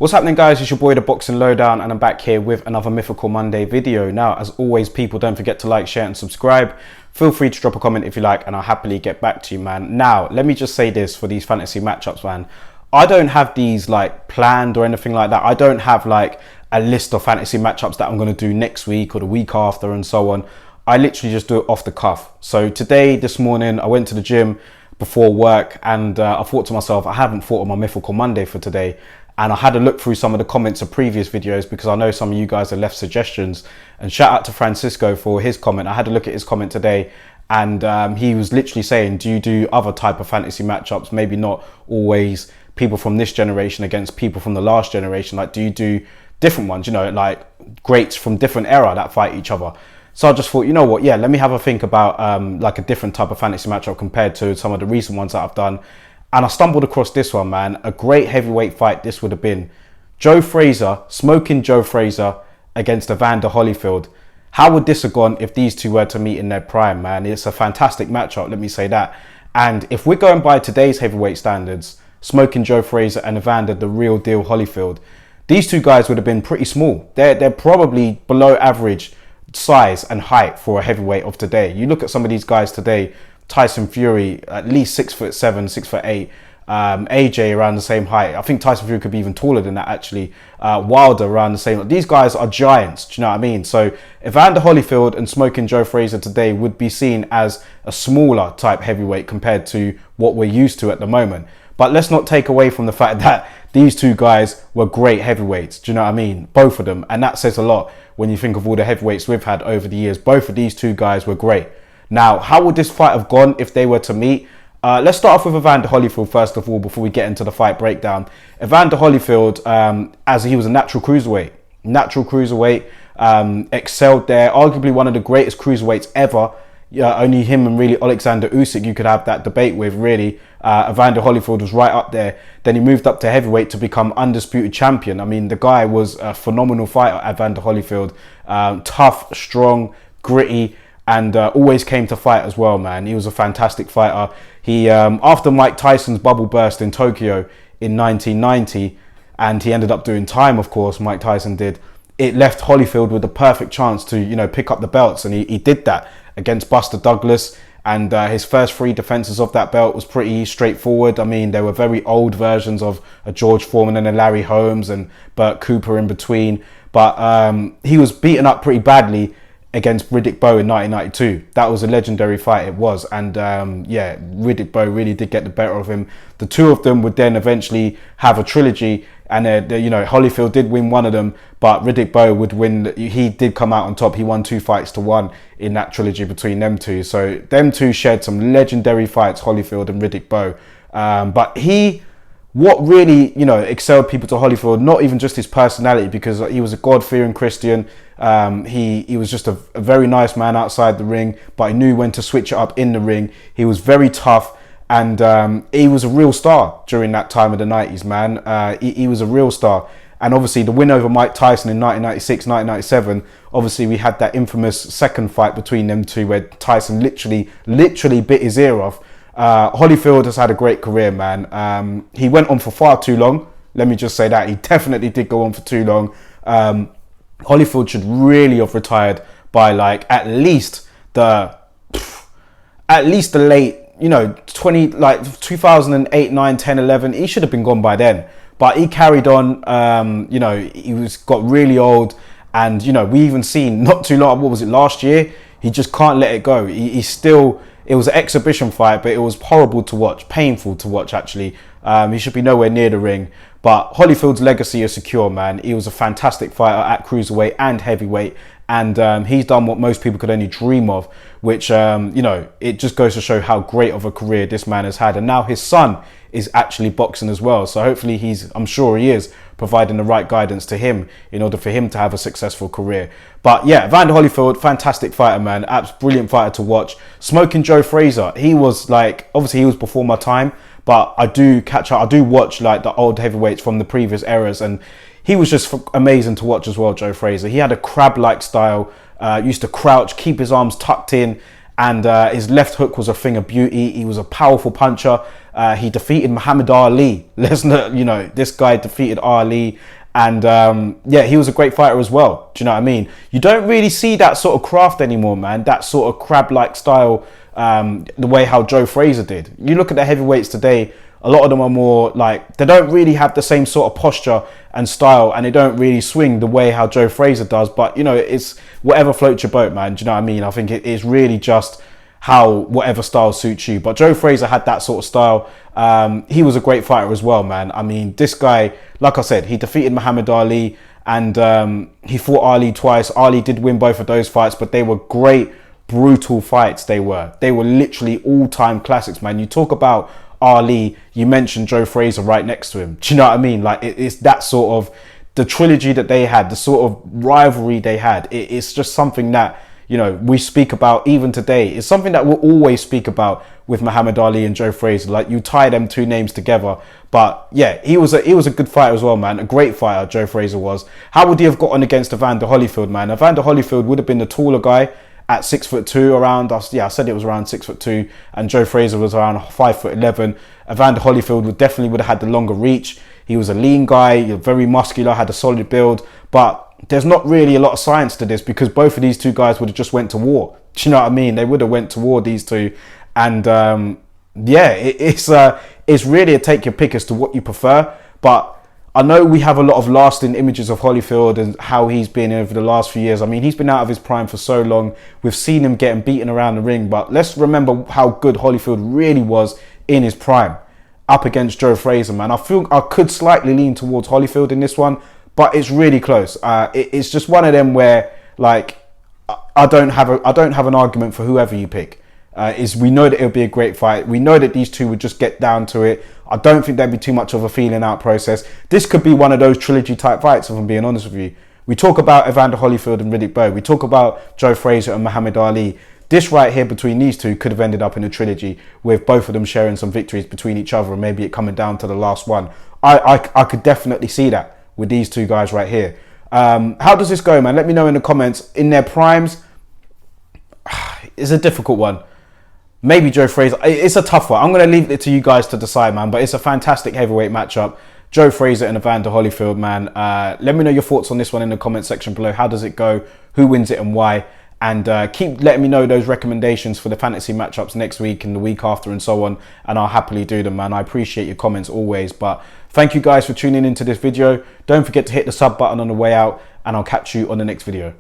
What's happening, guys? It's your boy, the Boxing Lowdown, and I'm back here with another Mythical Monday video. Now, as always, people, don't forget to like, share and subscribe. Feel free to drop a comment if you like, and I'll happily get back to you, man. Now, let me just say this for these fantasy matchups, man. I don't have these like planned or anything like that. I don't have like a list of fantasy matchups that I'm going to do next week or the week after and so on. I literally just do it off the cuff. So today, this morning, I went to the gym before work, and I thought to myself, I haven't thought of my Mythical Monday for today. And I had a look through some of the comments of previous videos because I know some of you guys have left suggestions. And shout out to Francisco for his comment. I had a look at his comment today, and he was literally saying, do you do other type of fantasy matchups? Maybe not always people from this generation against people from the last generation. Like, do you do different ones, you know, like greats from different era that fight each other? So I just thought, you know what, yeah, let me have a think about like a different type of fantasy matchup compared to some of the recent ones that I've done. And I stumbled across this one, man. A great heavyweight fight this would have been. Smoking Joe Frazier against Evander Holyfield. How would this have gone if these two were to meet in their prime, man? It's a fantastic matchup, let me say that. And if we're going by today's heavyweight standards, Smoking Joe Frazier and Evander, the real deal Holyfield, these two guys would have been pretty small. They're probably below average size and height for a heavyweight of today. You look at some of these guys today, Tyson Fury, at least 6'7", 6'8", AJ around the same height. I think Tyson Fury could be even taller than that, actually. Wilder around the same. These guys are giants, do you know what I mean? So Evander Holyfield and Smoking Joe Frazier today would be seen as a smaller type heavyweight compared to what we're used to at the moment. But let's not take away from the fact that these two guys were great heavyweights, do you know what I mean? Both of them. And that says a lot when you think of all the heavyweights we've had over the years. Both of these two guys were great. Now, how would this fight have gone if they were to meet? Let's start off with Evander Holyfield first of all before we get into the fight breakdown. Evander Holyfield, as he was a natural cruiserweight, excelled there. Arguably one of the greatest cruiserweights ever. Only him and really Alexander Usyk you could have that debate with, really. Evander Holyfield was right up there. Then he moved up to heavyweight to become undisputed champion. I mean, the guy was a phenomenal fighter, Evander Holyfield. Tough, strong, gritty, and always came to fight as well, man. He was a fantastic fighter. He after Mike Tyson's bubble burst in Tokyo in 1990, and he ended up doing time, of course, Mike Tyson did, it left Holyfield with the perfect chance to, you know, pick up the belts, and he did that against Buster Douglas. And his first three defenses of that belt was pretty straightforward. I mean, there were very old versions of a George Foreman and a Larry Holmes and Burt Cooper in between, but he was beaten up pretty badly against Riddick Bowe in 1992. That was a legendary fight, it was. And yeah, Riddick Bowe really did get the better of him. The two of them would then eventually have a trilogy, and you know, Holyfield did win one of them, but Riddick Bowe would win. He did come out on top. He won 2-1 in that trilogy between them two. So them two shared some legendary fights, Holyfield and Riddick Bowe. But what really, you know, excelled people to Holyfield, not even just his personality, because he was a God-fearing Christian. He was just a very nice man outside the ring, but he knew when to switch it up in the ring. He was very tough, and he was a real star during that time of the 90s, man. He was a real star. And obviously the win over Mike Tyson in 1996, 1997, obviously we had that infamous second fight between them two where Tyson literally bit his ear off. Holyfield has had a great career, man. He went on for far too long. Let me just say that. He definitely did go on for too long. Holyfield should really have retired by like at least the late, you know, 2008, 9, 10, 11. He should have been gone by then. But he carried on. You know, got really old, and you know, we even seen not too long. What was it, last year? He just can't let it go. He still. It was an exhibition fight, but it was horrible to watch, painful to watch, actually. He should be nowhere near the ring. But Holyfield's legacy is secure, man. He was a fantastic fighter at cruiserweight and heavyweight. And he's done what most people could only dream of, which, you know, it just goes to show how great of a career this man has had. And now his son is actually boxing as well. So hopefully I'm sure he is providing the right guidance to him in order for him to have a successful career. But yeah, Evander Holyfield, fantastic fighter, man. Brilliant fighter to watch. Smoking Joe Frazier, he was like, obviously he was before my time, but I do catch up. I do watch like the old heavyweights from the previous eras, and he was just amazing to watch as well, Joe Frazier. He had a crab-like style, used to crouch, keep his arms tucked in, and his left hook was a thing of beauty. He was a powerful puncher. He defeated Muhammad Ali. Lesnar, you know, this guy defeated Ali. And yeah, he was a great fighter as well. Do you know what I mean? You don't really see that sort of craft anymore, man. That sort of crab-like style, the way how Joe Frazier did. You look at the heavyweights today, a lot of them are more like, they don't really have the same sort of posture and style, and they don't really swing the way how Joe Frazier does. But, you know, it's whatever floats your boat, man. Do you know what I mean? I think it is really just how whatever style suits you. But Joe Frazier had that sort of style. He was a great fighter as well, man. I mean, this guy, like I said, he defeated Muhammad Ali, and he fought Ali twice. Ali did win both of those fights, but they were great, brutal fights. They were literally all-time classics, man. You talk about Ali, you mentioned Joe Frazier right next to him. Do you know what I mean? Like, it's that sort of, the trilogy that they had, the sort of rivalry they had. It's just something that, you know, we speak about even today. It's something that we'll always speak about with Muhammad Ali and Joe Frazier. Like, you tie them two names together. But yeah, he was a good fighter as well, man. A great fighter, Joe Frazier was. How would he have gotten against Evander Holyfield, man? Evander Holyfield would have been the taller guy at 6'2", around. Yeah, I said it was around 6'2", and Joe Frazier was around 5'11". Evander Holyfield would have had the longer reach. He was a lean guy, very muscular, had a solid build, but there's not really a lot of science to this, because both of these two guys would have just went to war. Do you know what I mean? They would have went to war, these two. And yeah, it's really a take your pick as to what you prefer. But I know we have a lot of lasting images of Holyfield and how he's been over the last few years. I mean, he's been out of his prime for so long. We've seen him getting beaten around the ring, but let's remember how good Holyfield really was in his prime up against Joe Frazier, man. I feel I could slightly lean towards Holyfield in this one, but it's really close. It's just one of them where, like, I don't have an argument for whoever you pick. We know that it'll be a great fight. We know that these two would just get down to it. I don't think there'd be too much of a feeling out process. This could be one of those trilogy type fights, if I'm being honest with you. We talk about Evander Holyfield and Riddick Bowe. We talk about Joe Frazier and Muhammad Ali. This right here between these two could have ended up in a trilogy with both of them sharing some victories between each other, and maybe it coming down to the last one. I could definitely see that with these two guys right here. How does this go, man? Let me know in the comments. In their primes, it's a difficult one. Maybe Joe Frazier. It's a tough one. I'm going to leave it to you guys to decide, man. But it's a fantastic heavyweight matchup. Joe Frazier and Evander Holyfield, man. Let me know your thoughts on this one in the comment section below. How does it go? Who wins it and why? And keep letting me know those recommendations for the fantasy matchups next week and the week after and so on. And I'll happily do them, man. I appreciate your comments always. But thank you guys for tuning into this video. Don't forget to hit the sub button on the way out. And I'll catch you on the next video.